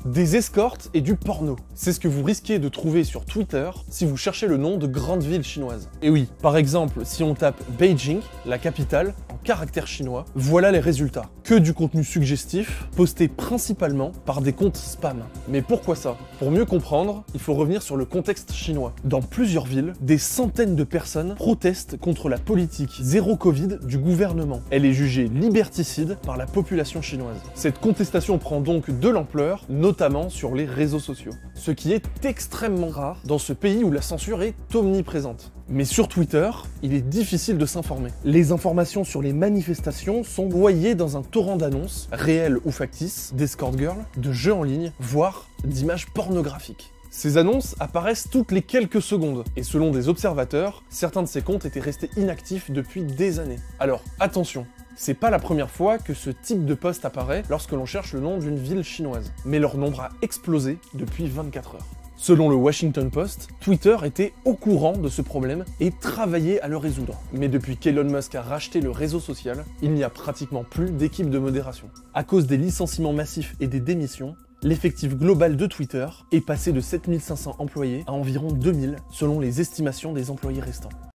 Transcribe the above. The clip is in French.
Des escortes et du porno. C'est ce que vous risquez de trouver sur Twitter si vous cherchez le nom de grandes villes chinoises. Et oui, par exemple, si on tape Beijing, la capitale, en caractères chinois, voilà les résultats. Que du contenu suggestif, posté principalement par des comptes spam. Mais pourquoi ça? Pour mieux comprendre, il faut revenir sur le contexte chinois. Dans plusieurs villes, des centaines de personnes protestent contre la politique zéro Covid du gouvernement. Elle est jugée liberticide par la population chinoise. Cette contestation prend donc de l'ampleur, notamment sur les réseaux sociaux. Ce qui est extrêmement rare dans ce pays où la censure est omniprésente. Mais sur Twitter, il est difficile de s'informer. Les informations sur les manifestations sont noyées dans un torrent d'annonces, réelles ou factices, d'escort girls, de jeux en ligne, voire d'images pornographiques. Ces annonces apparaissent toutes les quelques secondes, et selon des observateurs, certains de ces comptes étaient restés inactifs depuis des années. Alors attention, c'est pas la première fois que ce type de post apparaît lorsque l'on cherche le nom d'une ville chinoise, mais leur nombre a explosé depuis 24 heures. Selon le Washington Post, Twitter était au courant de ce problème et travaillait à le résoudre. Mais depuis qu'Elon Musk a racheté le réseau social, il n'y a pratiquement plus d'équipe de modération. À cause des licenciements massifs et des démissions, l'effectif global de Twitter est passé de 7500 employés à environ 2000 selon les estimations des employés restants.